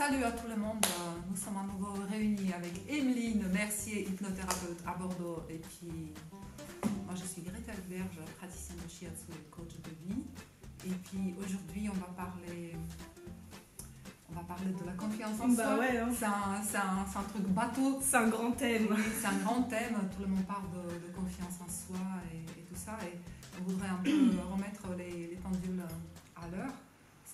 salut à tout le monde. Nous sommes à nouveau réunis avec Emeline Mercier, hypnothérapeute à Bordeaux. Et puis, moi je suis Greta Verge, praticienne de Shiatsu et coach de vie. Et puis aujourd'hui, on va parler de la confiance en soi. Ouais, hein. C'est un truc bateau. C'est un grand thème. Oui, c'est un grand thème. Tout le monde parle de confiance en soi et tout ça. Et on voudrait un peu remettre les pendules à l'heure.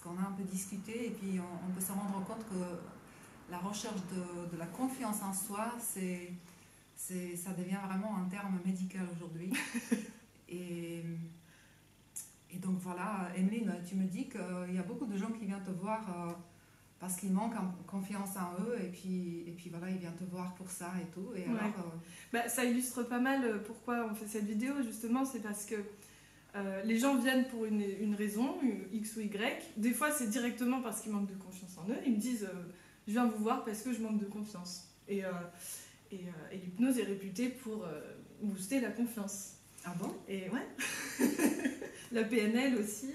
Parce qu'on a un peu discuté et puis on peut se rendre compte que la recherche de la confiance en soi, ça devient vraiment un terme médical aujourd'hui. et donc voilà, Emeline, tu me dis qu'il y a beaucoup de gens qui viennent te voir parce qu'ils manquent confiance en eux et puis voilà, ils viennent te voir pour ça et tout. Et Ouais. alors, Ça illustre pas mal pourquoi on fait cette vidéo, justement, c'est parce que les gens viennent pour une raison, X ou Y. Des fois, c'est directement parce qu'ils manquent de confiance en eux. Ils me disent je viens vous voir parce que je manque de confiance. Et l'hypnose est réputée pour booster la confiance. ah bon? Et ouais, la PNL aussi,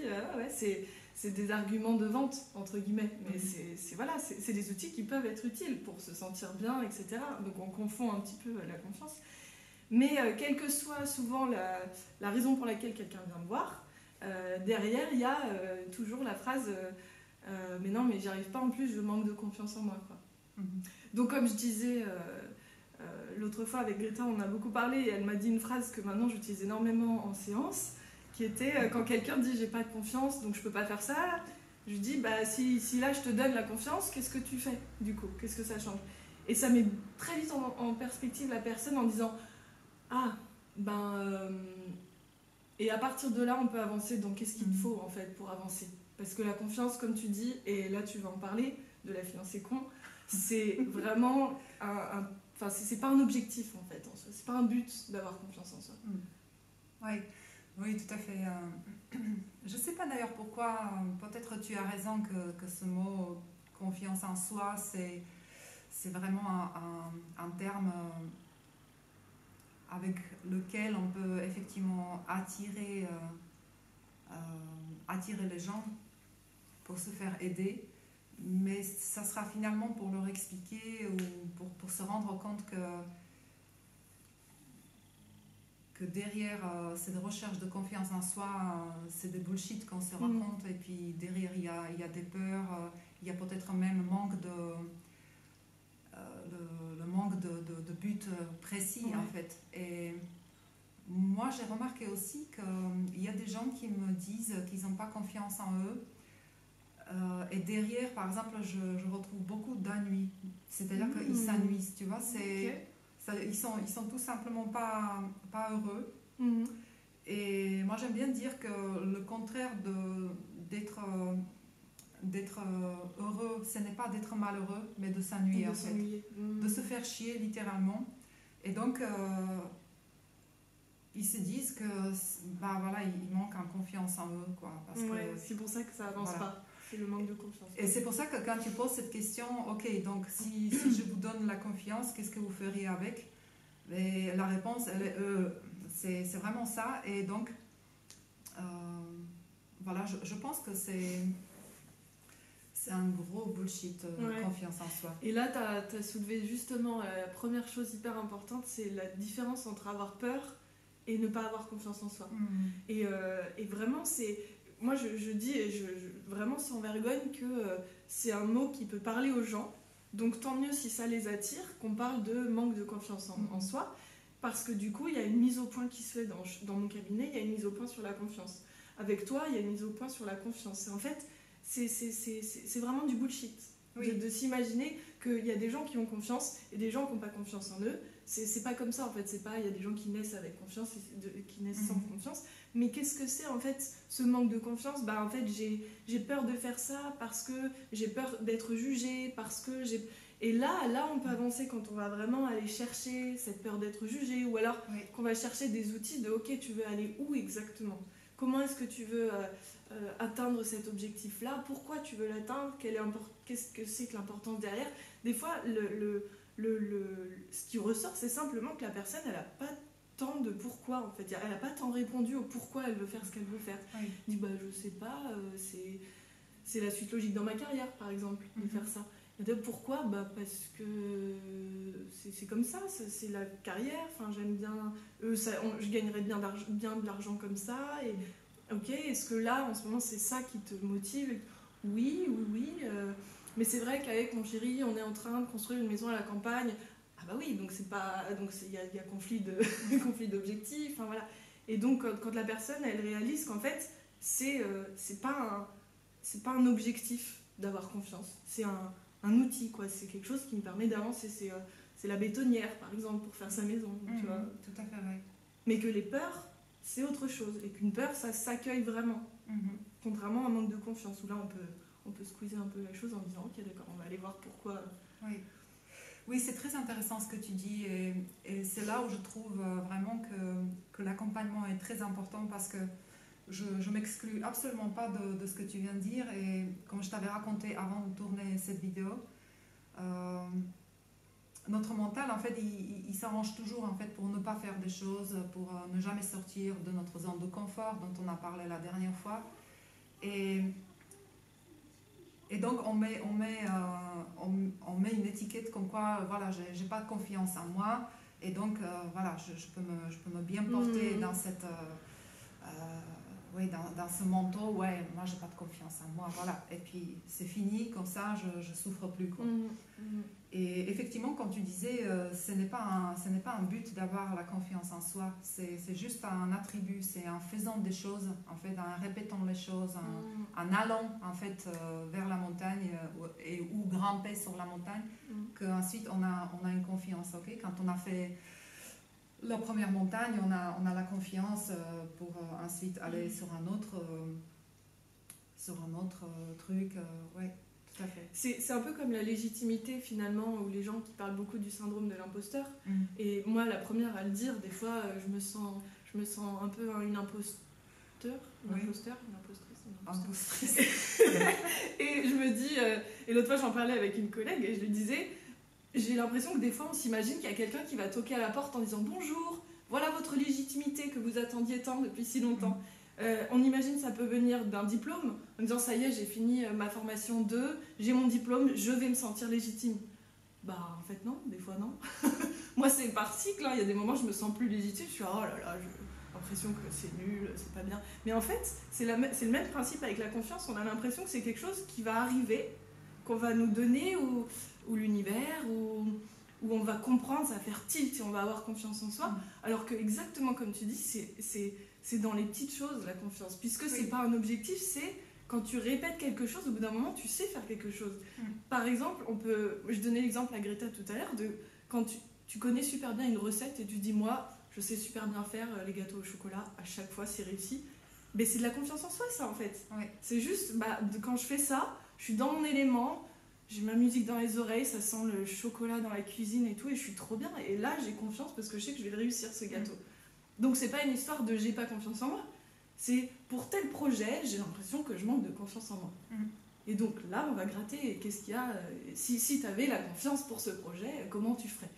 c'est des arguments de vente, entre guillemets. Mais c'est des outils qui peuvent être utiles pour se sentir bien, etc. Donc on confond un petit peu la confiance. Mais quelle que soit souvent la raison pour laquelle quelqu'un vient me voir, derrière il y a toujours la phrase mais non, mais j'y arrive pas, en plus je manque de confiance en moi, quoi. Donc comme je disais l'autre fois avec Greta, on a beaucoup parlé et elle m'a dit une phrase que maintenant j'utilise énormément en séance, qui était quand quelqu'un dit j'ai pas de confiance donc je peux pas faire ça, je lui dis bah si là je te donne la confiance, qu'est-ce que tu fais du coup, qu'est-ce que ça change? Et ça met très vite en perspective la personne en disant ah, et à partir de là, on peut avancer. Donc, qu'est-ce qu'il te faut, en fait, pour avancer? Parce que la confiance, comme tu dis, et là, tu vas en parler, de la fiancée con, c'est vraiment Enfin, c'est pas un objectif, en fait, en soi. C'est pas un but d'avoir confiance en soi. Oui, tout à fait. Je sais pas d'ailleurs pourquoi, peut-être tu as raison que ce mot confiance en soi, c'est vraiment un terme avec lequel on peut effectivement attirer les gens pour se faire aider, mais ça sera finalement pour leur expliquer ou pour se rendre compte que derrière cette recherche de confiance en soi, c'est des bullshit qu'on se rend compte, et puis derrière il y a des peurs, il y a peut-être même le manque de but précis, en fait. Et moi j'ai remarqué aussi qu'il y a des gens qui me disent qu'ils n'ont pas confiance en eux, et derrière par exemple je retrouve beaucoup d'ennuis, c'est-à-dire qu'ils s'ennuient, tu vois, ils sont tout simplement pas heureux. Et moi j'aime bien dire que le contraire d'être heureux, ce n'est pas d'être malheureux, mais de s'ennuyer, en fait. De se faire chier, littéralement. Et donc, ils se disent que, ils manquent en confiance en eux, quoi. C'est pour ça que ça avance pas. C'est le manque de confiance. Et c'est pour ça que quand tu poses cette question, ok, donc si je vous donne la confiance, qu'est-ce que vous feriez avec? Et la réponse, c'est vraiment ça. Et donc, je pense que c'est un gros bullshit, confiance en soi. Et là, tu as soulevé justement la première chose hyper importante, c'est la différence entre avoir peur et ne pas avoir confiance en soi. Et vraiment, moi je dis, vraiment sans vergogne, que c'est un mot qui peut parler aux gens. Donc tant mieux si ça les attire, qu'on parle de manque de confiance en soi, parce que du coup, il y a une mise au point qui se fait dans mon cabinet, il y a une mise au point sur la confiance. Avec toi, il y a une mise au point sur la confiance. Et en fait, c'est vraiment du bullshit. De s'imaginer qu'il y a des gens qui ont confiance et des gens qui n'ont pas confiance en eux. C'est pas comme ça, en fait. C'est pas, il y a des gens qui naissent avec confiance et qui naissent sans confiance. Mais qu'est-ce que c'est, en fait, ce manque de confiance? En fait, j'ai peur de faire ça parce que j'ai peur d'être jugée, parce que j'ai... Et là, on peut avancer quand on va vraiment aller chercher cette peur d'être jugée, ou alors qu'on va chercher des outils de « Ok, tu veux aller où exactement? Comment est-ce que tu veux atteindre cet objectif-là? Pourquoi tu veux l'atteindre? Qu'est-ce que c'est que l'importance derrière ?» Des fois, ce qui ressort, c'est simplement que la personne, elle n'a pas tant de pourquoi, en fait. Elle n'a pas tant répondu au pourquoi elle veut faire ce qu'elle veut faire. Elle dit « Je sais pas, c'est la suite logique dans ma carrière, par exemple, de faire ça. » Pourquoi ? Parce que c'est comme ça, c'est la carrière, enfin, j'aime bien, je gagnerais bien de l'argent comme ça, et ok, est-ce que là, en ce moment, c'est ça qui te motive ? Oui, mais c'est vrai qu'avec mon chéri, on est en train de construire une maison à la campagne. Ah bah oui, donc il y a conflit d'objectifs, enfin voilà. Et donc quand la personne, elle réalise qu'en fait, c'est pas un objectif d'avoir confiance, c'est un outil, quoi. C'est quelque chose qui me permet d'avancer. C'est la bétonnière, par exemple, pour faire sa maison. Tu vois. Tout à fait, oui. Mais que les peurs, c'est autre chose. Et qu'une peur, ça s'accueille vraiment. Contrairement à un manque de confiance, où là, on peut squeezer un peu la chose en disant ok, d'accord, on va aller voir pourquoi. Oui, c'est très intéressant ce que tu dis. Et c'est là où je trouve vraiment que l'accompagnement est très important, parce que je ne m'exclus absolument pas de ce que tu viens de dire. Et comme je t'avais raconté avant de tourner cette vidéo, notre mental, en fait, il s'arrange toujours, en fait, pour ne pas faire des choses, pour ne jamais sortir de notre zone de confort dont on a parlé la dernière fois. Et donc on met une étiquette comme quoi, voilà, j'ai pas confiance en moi, et donc voilà, je peux me bien porter dans cette dans ce manteau, ouais, moi j'ai pas de confiance en moi, voilà, et puis c'est fini, comme ça je souffre plus, quoi. Et effectivement, comme tu disais, ce n'est pas un but d'avoir la confiance en soi, c'est juste un attribut, c'est en faisant des choses, en fait, en répétant les choses, en allant, en fait, vers la montagne ou grimper sur la montagne, qu'ensuite on a une confiance, ok. Quand on a fait la première montagne, on a la confiance pour ensuite aller sur un autre truc, ouais. Tout à fait. C'est un peu comme la légitimité, finalement, où les gens qui parlent beaucoup du syndrome de l'imposteur. Et moi, la première à le dire, des fois, je me sens un peu une imposteur, une impostrice. Et je me dis, et l'autre fois, j'en parlais avec une collègue et je lui disais, j'ai l'impression que des fois, on s'imagine qu'il y a quelqu'un qui va toquer à la porte en disant bonjour, voilà votre légitimité que vous attendiez tant depuis si longtemps. On imagine ça peut venir d'un diplôme, en disant ça y est, j'ai fini ma formation 2, j'ai mon diplôme, je vais me sentir légitime. Bah en fait non, des fois non. Moi c'est par cycle, il y a des moments où je me sens plus légitime, je suis oh là là, j'ai l'impression que c'est nul, c'est pas bien. Mais en fait, c'est le même principe avec la confiance, on a l'impression que c'est quelque chose qui va arriver, qu'on va nous donner, ou l'univers, où on va comprendre, ça va faire tilt et on va avoir confiance en soi, alors que exactement comme tu dis, c'est dans les petites choses, la confiance. Puisque c'est pas un objectif, c'est quand tu répètes quelque chose, au bout d'un moment, tu sais faire quelque chose. Par exemple, je donnais l'exemple à Greta tout à l'heure, de quand tu connais super bien une recette et tu dis, moi, je sais super bien faire les gâteaux au chocolat, à chaque fois, c'est réussi. Mais c'est de la confiance en soi, ça, en fait. C'est juste, quand je fais ça, je suis dans mon élément, j'ai ma musique dans les oreilles, ça sent le chocolat dans la cuisine et tout, et je suis trop bien. Et là, j'ai confiance parce que je sais que je vais réussir ce gâteau. Donc c'est pas une histoire de j'ai pas confiance en moi, c'est pour tel projet j'ai l'impression que je manque de confiance en moi. Et donc là on va gratter, qu'est-ce qu'il y a, si tu avais la confiance pour ce projet, comment tu ferais?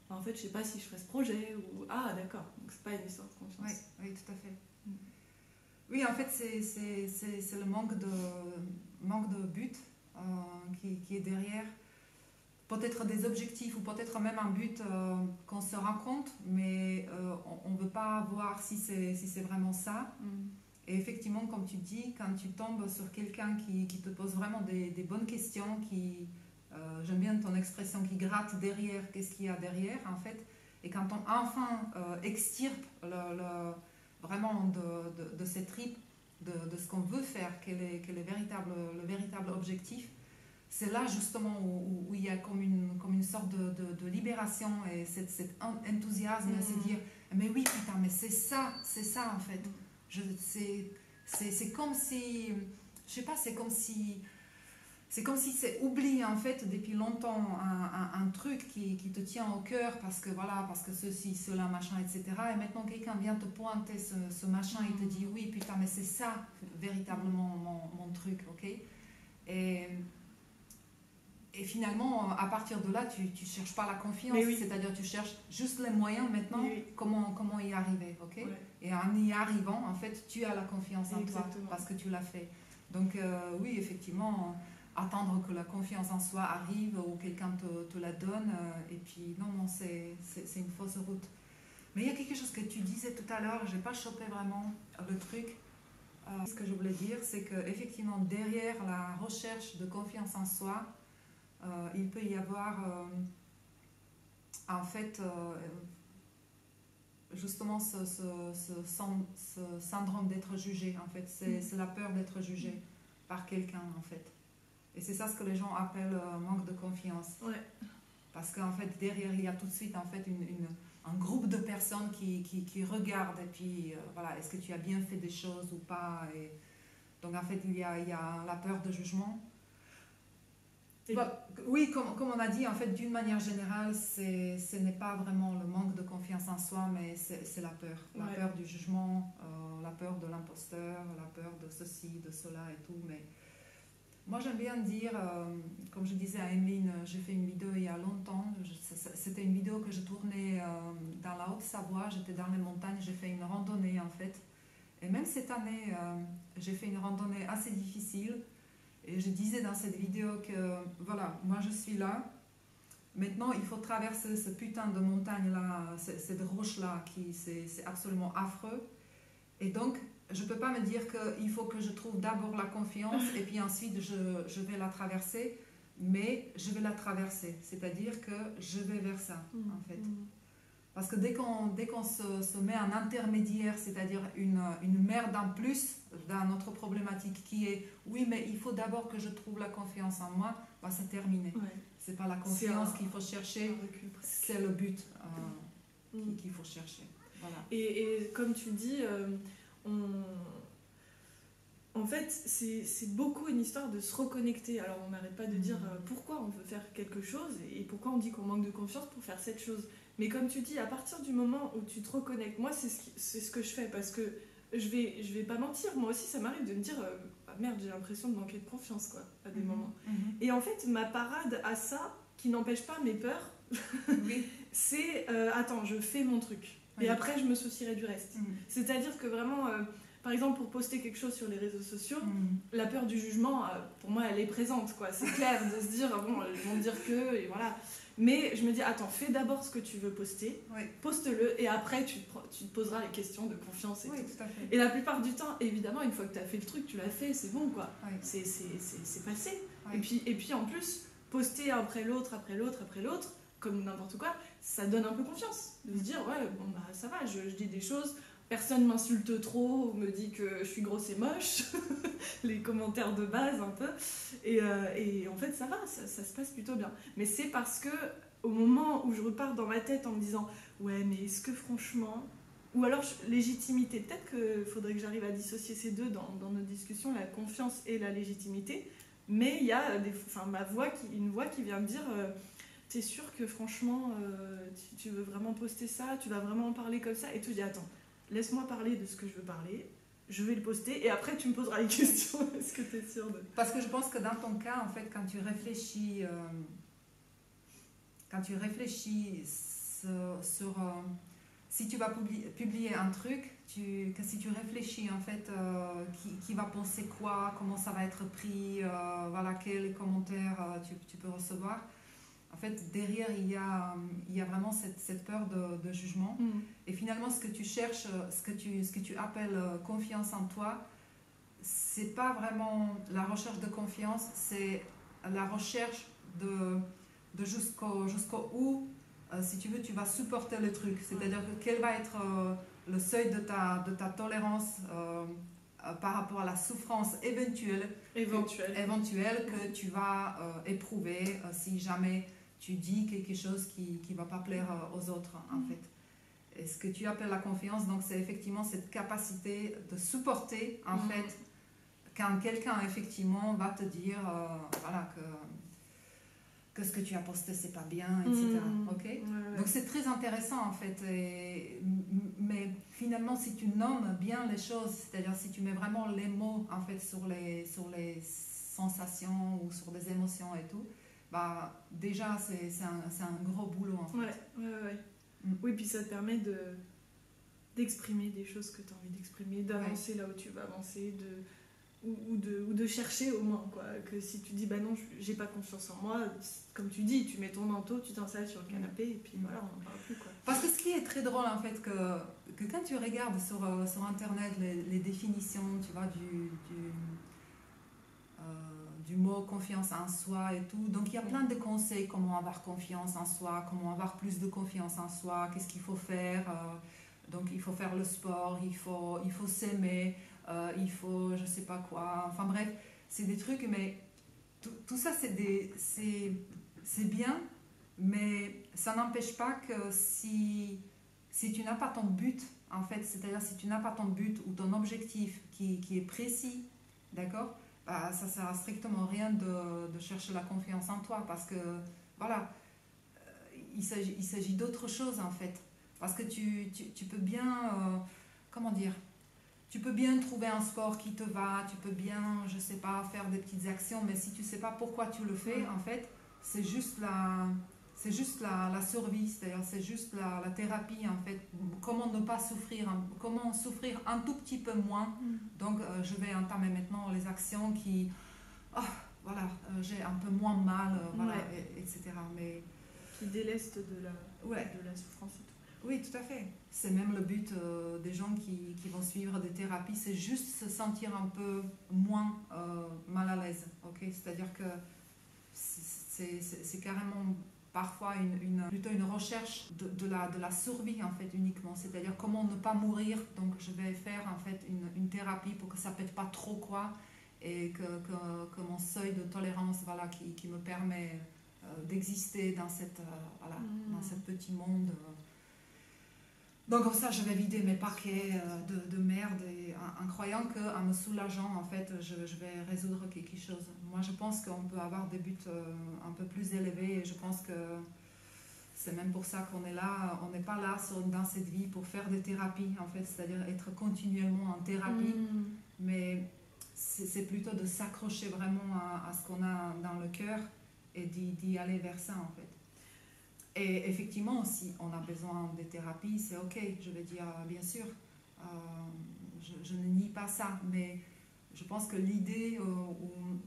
En fait je sais pas si je ferais ce projet, ou ah d'accord, donc c'est pas une histoire de confiance. Oui, tout à fait. Oui, en fait c'est le manque de but qui est derrière. Peut-être des objectifs ou peut-être même un but qu'on se rend compte, mais on ne veut pas voir si c'est vraiment ça. Et effectivement, comme tu dis, quand tu tombes sur quelqu'un qui te pose vraiment des bonnes questions, j'aime bien ton expression, qui gratte derrière, qu'est-ce qu'il y a derrière en fait, et quand on enfin extirpe vraiment de ces tripes, de ce qu'on veut faire, quel est le véritable objectif, c'est là justement où il y a comme une sorte de libération et cet enthousiasme à se dire mais oui putain, mais c'est ça en fait. C'est comme si, je sais pas, c'est comme si c'est oublié en fait depuis longtemps un truc qui te tient au cœur parce que ceci, cela, machin, etc. Et maintenant quelqu'un vient te pointer ce machin et te dit oui putain, mais c'est ça véritablement mon truc, ok. Et finalement, à partir de là, tu ne cherches pas la confiance, c'est-à-dire tu cherches juste les moyens maintenant, comment y arriver, ok. Et en y arrivant, en fait, tu as la confiance en toi parce que tu l'as fait. Donc oui, effectivement, attendre que la confiance en soi arrive ou quelqu'un te la donne. Et puis non, c'est une fausse route. Mais il y a quelque chose que tu disais tout à l'heure, je n'ai pas chopé vraiment le truc. Ce que je voulais dire, c'est qu'effectivement, derrière la recherche de confiance en soi, il peut y avoir en fait justement ce syndrome d'être jugé. En fait, c'est la peur d'être jugé par quelqu'un, en fait. Et c'est ça ce que les gens appellent manque de confiance. Ouais. Parce qu'en fait, derrière, il y a tout de suite en fait, un groupe de personnes qui regardent. Et puis, voilà, est-ce que tu as bien fait des choses ou pas? Et donc, en fait, il y a la peur de jugement. Oui, comme on a dit, en fait, d'une manière générale, ce n'est pas vraiment le manque de confiance en soi, mais c'est la peur. La peur du jugement, la peur de l'imposteur, la peur de ceci, de cela et tout. Mais moi, j'aime bien dire, comme je disais à Emeline, j'ai fait une vidéo il y a longtemps. C'était une vidéo que je tournais dans la Haute-Savoie. J'étais dans les montagnes, j'ai fait une randonnée, en fait. Et même cette année, j'ai fait une randonnée assez difficile. Et je disais dans cette vidéo que, voilà, moi je suis là. Maintenant, il faut traverser ce putain de montagne-là, cette roche-là, c'est absolument affreux. Et donc, je ne peux pas me dire qu'il faut que je trouve d'abord la confiance et puis ensuite je vais la traverser. Mais je vais la traverser, c'est-à-dire que je vais vers ça, en fait. Parce que dès qu'on se met en intermédiaire, c'est-à-dire une merde en plus dans notre problématique qui est « oui, mais il faut d'abord que je trouve la confiance en moi », bah, c'est terminé. Ouais. C'est pas la confiance qu'il faut chercher, c'est le but qu'il faut chercher. Voilà. Et comme tu dis, en fait, c'est beaucoup une histoire de se reconnecter. Alors, on n'arrête pas de dire pourquoi on veut faire quelque chose et pourquoi on dit qu'on manque de confiance pour faire cette chose. Mais comme tu dis, à partir du moment où tu te reconnectes, moi, c'est ce que je fais parce que je vais pas mentir. Moi aussi, ça m'arrive de me dire ah, merde, j'ai l'impression de manquer de confiance, quoi, à des moments. Et en fait, ma parade à ça, qui n'empêche pas mes peurs, c'est attends, je fais mon truc. Et après, je me soucierai du reste. C'est-à-dire que vraiment... par exemple, pour poster quelque chose sur les réseaux sociaux, la peur du jugement, pour moi, elle est présente, quoi. C'est clair de se dire, bon, ils vont me dire que, et voilà. Mais je me dis, attends, fais d'abord ce que tu veux poster, poste-le, et après, tu te poseras les questions de confiance et tout. Tout à fait. Et la plupart du temps, évidemment, une fois que tu as fait le truc, tu l'as fait, c'est bon, quoi. C'est passé. Et puis, en plus, poster après l'autre, comme n'importe quoi, ça donne un peu confiance. De se dire, ouais, bon, bah, ça va, je dis des choses... Personne m'insulte trop, me dit que je suis grosse et moche, les commentaires de base un peu. Et en fait, ça va, ça se passe plutôt bien. Mais c'est parce que au moment où je repars dans ma tête en me disant « Ouais, mais est-ce que franchement... » Ou alors légitimité, peut-être qu'il faudrait que j'arrive à dissocier ces deux dans nos discussions, la confiance et la légitimité. Mais il y a une voix qui vient me dire « T'es sûr que franchement, tu veux vraiment poster ça? Tu vas vraiment en parler comme ça ?» Et tout, je dis « Attends. Laisse-moi parler de ce que je veux parler, je vais le poster et après tu me poseras les questions. Est-ce que tu es sûre de... Parce que je pense que dans ton cas, en fait, quand tu réfléchis sur si tu vas publier un truc, si tu réfléchis en fait qui va penser quoi, comment ça va être pris, voilà, quels commentaires tu peux recevoir. En fait, derrière, il y a vraiment cette peur de jugement. Et finalement, ce que tu cherches, ce que tu appelles confiance en toi, c'est pas vraiment la recherche de confiance, c'est la recherche de jusqu'au où, si tu veux, tu vas supporter le truc. C'est-à-dire quel va être le seuil de ta tolérance par rapport à la souffrance éventuelle que tu vas éprouver si jamais tu dis quelque chose qui ne va pas plaire aux autres, en fait. Et ce que tu appelles la confiance, donc c'est effectivement cette capacité de supporter, en fait, quand quelqu'un, effectivement, va te dire, voilà, que ce que tu as posté, c'est pas bien, etc. Okay? Donc c'est très intéressant, en fait. Mais finalement, si tu nommes bien les choses, c'est-à-dire si tu mets vraiment les mots, en fait, sur les sensations ou sur des émotions et tout, bah, déjà, c'est un gros boulot, en fait. Oui, puis ça te permet d'exprimer des choses que tu as envie d'exprimer, d'avancer là où tu vas avancer, ou de chercher au moins, quoi. Que si tu dis bah non, j'ai pas confiance en moi, comme tu dis, tu mets ton manteau, tu t'installes sur le canapé et puis voilà, on n'en parle plus, quoi. Parce que ce qui est très drôle en fait, que quand tu regardes sur internet les définitions, tu vois, du mot confiance en soi et tout, donc il y a plein de conseils, comment avoir confiance en soi, comment avoir plus de confiance en soi, qu'est-ce qu'il faut faire, donc il faut faire le sport, il faut s'aimer, il faut je sais pas quoi, enfin bref, c'est des trucs, mais tout ça c'est bien, mais ça n'empêche pas que si tu n'as pas ton but, en fait, c'est-à-dire si tu n'as pas ton but ou ton objectif qui est précis, d'accord, bah, ça ne sert à strictement rien de chercher la confiance en toi, parce que, voilà, il s'agit d'autre chose, en fait. Parce que tu peux bien, comment dire, tu peux bien trouver un sport qui te va, tu peux bien, je sais pas, faire des petites actions, mais si tu sais pas pourquoi tu le fais, en fait, c'est juste la survie, c'est-à-dire c'est juste la thérapie, en fait. Comment ne pas souffrir, comment souffrir un tout petit peu moins. Donc je vais entamer maintenant les actions qui, voilà, j'ai un peu moins mal, voilà, etc. Mais qui délestent de la souffrance et tout. Oui, tout à fait. C'est même le but des gens qui vont suivre des thérapies, c'est juste se sentir un peu moins mal à l'aise. Okay, c'est-à-dire que c'est carrément parfois plutôt une recherche de la survie en fait uniquement. C'est-à-dire comment ne pas mourir. Donc je vais faire en fait une thérapie pour que ça pète pas trop, quoi, et que mon seuil de tolérance, voilà, qui me permet d'exister dans dans ce petit monde. Donc comme ça, je vais vider mes paquets de merde en croyant qu'en me soulageant, en fait, je vais résoudre quelque chose. Moi, je pense qu'on peut avoir des buts un peu plus élevés, et je pense que c'est même pour ça qu'on est là. On n'est pas là dans cette vie pour faire des thérapies, en fait, c'est-à-dire être continuellement en thérapie, mais c'est plutôt de s'accrocher vraiment à ce qu'on a dans le cœur et d'y aller vers ça, en fait. Et effectivement, si on a besoin de thérapie, c'est ok, je vais dire bien sûr, je ne nie pas ça, mais je pense que l'idée ou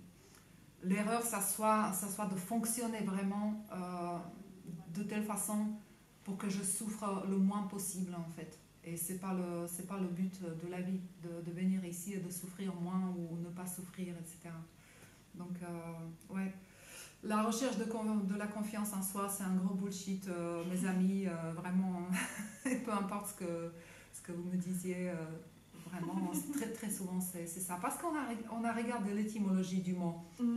l'erreur, ça soit de fonctionner vraiment de telle façon pour que je souffre le moins possible, en fait. Et c'est pas le but de la vie, de venir ici et de souffrir moins ou ne pas souffrir, etc. Donc, ouais. La recherche de la confiance en soi, c'est un gros bullshit, mes amis, vraiment, peu importe ce que vous me disiez, vraiment, très très souvent c'est ça. Parce qu'on a regardé l'étymologie du mot.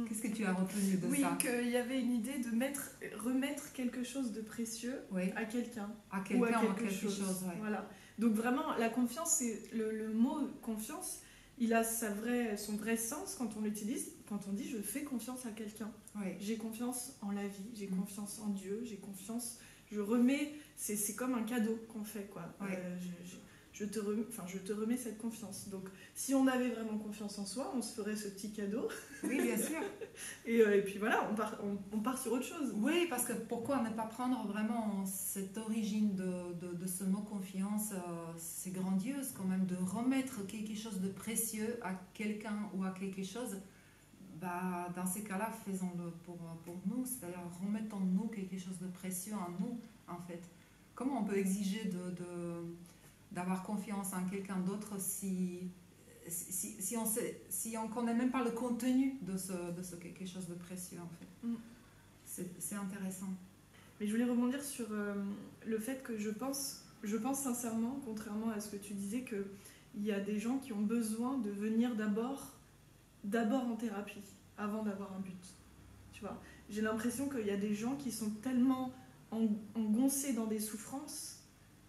Qu'est-ce que tu as retenu de ça? Oui, qu'il y avait une idée de remettre quelque chose de précieux à quelqu'un. À quelqu'un ou à quelque chose. Ouais. Voilà. Donc vraiment, la confiance, c'est le mot confiance, il a son vrai sens quand on l'utilise, quand on dit je fais confiance à quelqu'un. J'ai confiance en la vie, j'ai confiance en Dieu, j'ai confiance, je remets, c'est comme un cadeau qu'on fait, quoi. Je te remets cette confiance. Donc si on avait vraiment confiance en soi, on se ferait ce petit cadeau. Oui, bien sûr. et puis voilà, on part sur autre chose. Oui, parce que pourquoi ne pas prendre vraiment cette origine de ce mot confiance, c'est grandiose quand même, de remettre quelque chose de précieux à quelqu'un ou à quelque chose. Bah, dans ces cas-là, faisons-le pour nous, c'est-à-dire remettons-nous quelque chose de précieux en nous, en fait. Comment on peut exiger d'avoir confiance en quelqu'un d'autre si on ne connaît même pas le contenu de ce quelque chose de précieux, en fait. C'est intéressant. Mais je voulais rebondir sur le fait que je pense sincèrement, contrairement à ce que tu disais, qu'il y a des gens qui ont besoin de venir d'abord en thérapie, avant d'avoir un but. Tu vois, j'ai l'impression qu'il y a des gens qui sont tellement engoncés dans des souffrances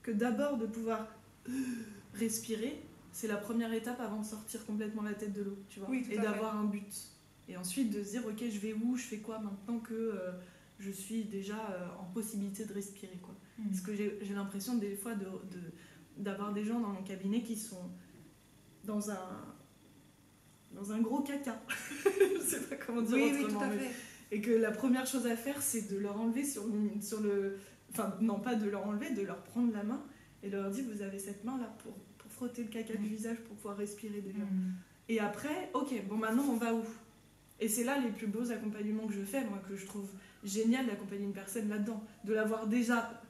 que d'abord de pouvoir respirer, c'est la première étape avant de sortir complètement la tête de l'eau, tu vois, et d'avoir un but. Et ensuite de se dire, ok, je vais où, je fais quoi maintenant que je suis déjà en possibilité de respirer, quoi. Parce que j'ai l'impression des fois d'avoir des gens dans mon cabinet qui sont dans un gros caca. Je sais pas comment dire autrement. Oui, tout à fait. Et que la première chose à faire, c'est de leur enlever sur le... Enfin, non, pas de leur enlever, de leur prendre la main et de leur dire, vous avez cette main-là pour frotter le caca du visage, pour pouvoir respirer déjà. Et après, ok, bon maintenant on va où? Et c'est là les plus beaux accompagnements que je fais, moi, que je trouve génial d'accompagner une personne là-dedans. De l'avoir déjà,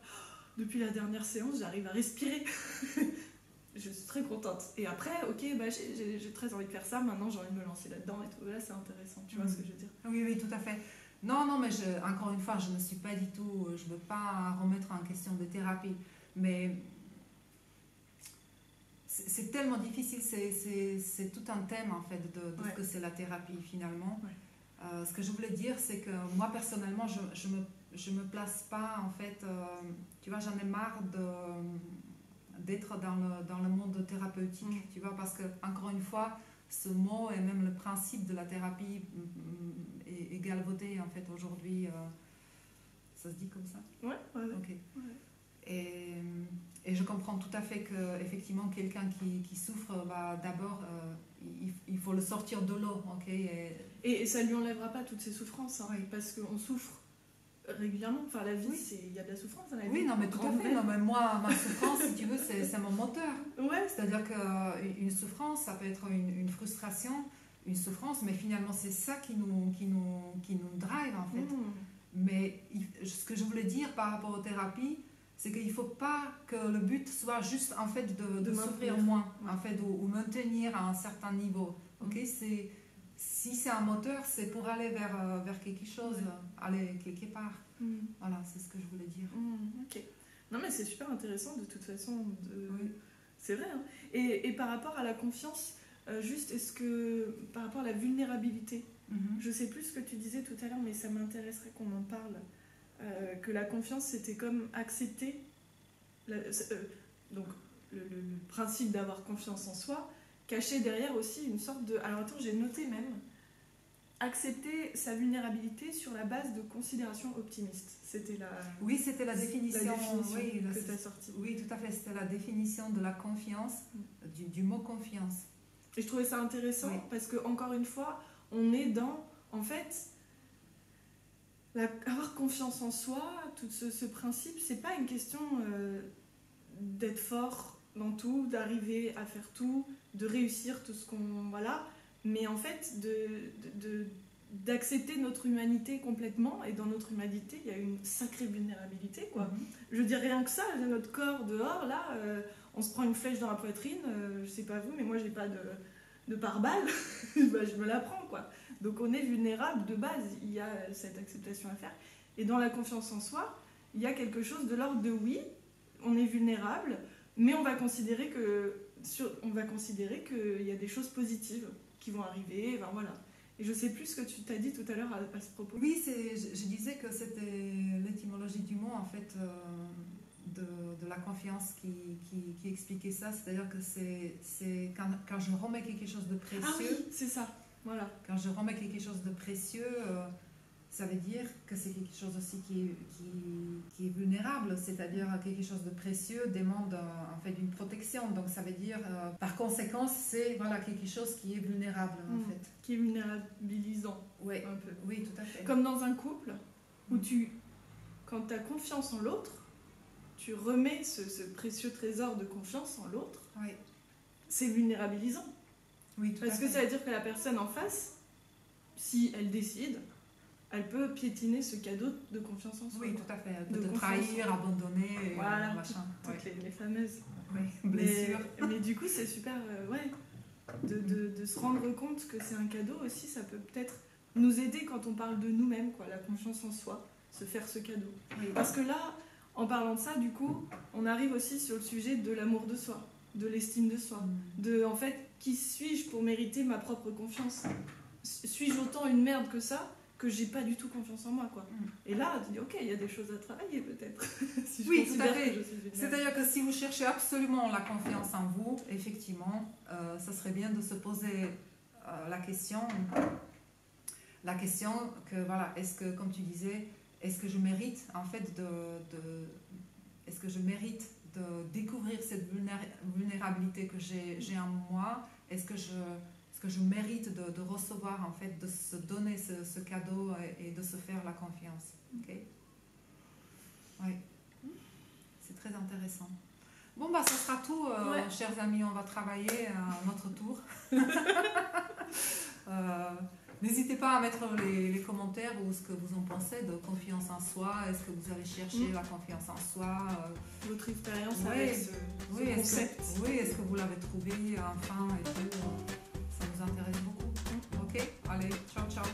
depuis la dernière séance, j'arrive à respirer. Je suis très contente. Et après, ok, bah, j'ai très envie de faire ça, maintenant j'ai envie de me lancer là-dedans et tout. Là, c'est intéressant, tu vois ce que je veux dire? Oui, oui, tout à fait. Non, non, mais encore une fois, je ne suis pas du tout, je ne veux pas remettre en question de thérapie, mais c'est tellement difficile, c'est tout un thème en fait de ce que c'est la thérapie finalement. Ce que je voulais dire, c'est que moi personnellement, je me place pas en fait, tu vois, j'en ai marre d'être dans le monde thérapeutique, tu vois, parce que encore une fois, ce mot et même le principe de la thérapie est galvaudé en fait aujourd'hui. Ça se dit comme ça? Ouais. Ok. Et je comprends tout à fait que effectivement quelqu'un qui souffre, bah, d'abord il faut le sortir de l'eau, ok. Et ça lui enlèvera pas toutes ses souffrances, hein, parce qu'on souffre régulièrement. Enfin, la vie, il y a de la souffrance dans la vie. Oui, non, mais tout à fait. Non, mais moi, ma souffrance, si tu veux, c'est mon moteur. Ouais. C'est-à-dire qu'une souffrance, ça peut être une frustration, une souffrance, mais finalement, c'est ça qui nous drive, en fait. Mais ce que je voulais dire par rapport aux thérapies, c'est qu'il ne faut pas que le but soit juste, en fait, de souffrir moins, en fait, ou maintenir à un certain niveau. Ok, si c'est un moteur, c'est pour aller vers quelque chose, aller quelque part. Voilà, c'est ce que je voulais dire. Ok. Non, mais c'est super intéressant de toute façon. C'est vrai. Hein. Et par rapport à la confiance, juste, est-ce que par rapport à la vulnérabilité, je sais plus ce que tu disais tout à l'heure, mais ça m'intéresserait qu'on en parle. Que la confiance, c'était comme accepter. Donc, le principe d'avoir confiance en soi, caché derrière aussi une sorte de. Alors attends, j'ai noté même. Accepter sa vulnérabilité sur la base de considérations optimistes. C'était la... Oui, c'était la définition, que tu as sortie. Oui, tout à fait. C'était la définition de la confiance, du mot confiance. Et je trouvais ça intéressant parce que, encore une fois, on est dans, en fait, avoir confiance en soi, tout ce principe, c'est pas une question d'être fort dans tout, d'arriver à faire tout, de réussir tout ce qu'on... Voilà. Mais en fait, d'accepter notre humanité complètement. Et dans notre humanité, il y a une sacrée vulnérabilité, quoi. Je veux dire, rien que ça, notre corps dehors, là, on se prend une flèche dans la poitrine, je sais pas vous, mais moi, j'ai pas de pare-balles, bah, je me la prends, quoi. Donc on est vulnérable de base, il y a cette acceptation à faire. Et dans la confiance en soi, il y a quelque chose de l'ordre de oui, on est vulnérable, mais on va considérer qu'il y a des choses positives qui vont arriver, ben voilà. Et je sais plus ce que tu t'as dit tout à l'heure à ce propos. Oui, je disais que c'était l'étymologie du mot, en fait, de la confiance qui expliquait ça. C'est-à-dire que c'est quand je remets quelque chose de précieux... Ah oui, c'est ça, voilà. Quand je remets quelque chose de précieux, ça veut dire que c'est quelque chose aussi qui est vulnérable, c'est-à-dire quelque chose de précieux demande en fait une protection, donc ça veut dire par conséquence c'est quelque chose qui est vulnérable en fait. Qui est vulnérabilisant, un peu. Oui, tout à fait. Comme dans un couple où quand tu as confiance en l'autre, tu remets ce précieux trésor de confiance en l'autre, c'est vulnérabilisant. Oui, parce que ça veut dire que la personne en face, si elle décide, elle peut piétiner ce cadeau de confiance en soi. Oui, tout à fait. De te trahir, abandonner, voilà, machin. Toutes les fameuses blessures. Mais du coup, c'est super, de se rendre compte que c'est un cadeau aussi, ça peut peut-être nous aider quand on parle de nous-mêmes, quoi, la confiance en soi, se faire ce cadeau. Oui. Parce que là, en parlant de ça, du coup, on arrive aussi sur le sujet de l'amour de soi, de l'estime de soi, de, en fait, qui suis-je pour mériter ma propre confiance? Suis-je autant une merde que ça, que j'ai pas du tout confiance en moi, quoi. Et là, tu dis, ok, il y a des choses à travailler, peut-être. Si oui, tout à fait. C'est-à-dire que si vous cherchez absolument la confiance en vous, effectivement, ça serait bien de se poser la question que, voilà, est-ce que, comme tu disais, est-ce que je mérite, en fait, est-ce que je mérite de découvrir cette vulnérabilité que j'ai en moi? Est-ce que je mérite de recevoir, en fait, de se donner ce cadeau et de se faire la confiance. Okay. Oui, c'est très intéressant. Bon, bah, ça sera tout, chers amis. On va travailler à notre tour. N'hésitez pas à mettre les commentaires ou ce que vous en pensez de confiance en soi. Est-ce que vous avez cherché la confiance en soi votre expérience avec ce concept. Est-ce que vous l'avez trouvé enfin et tout. Ça nous intéresse beaucoup. Ok, allez, ciao, ciao.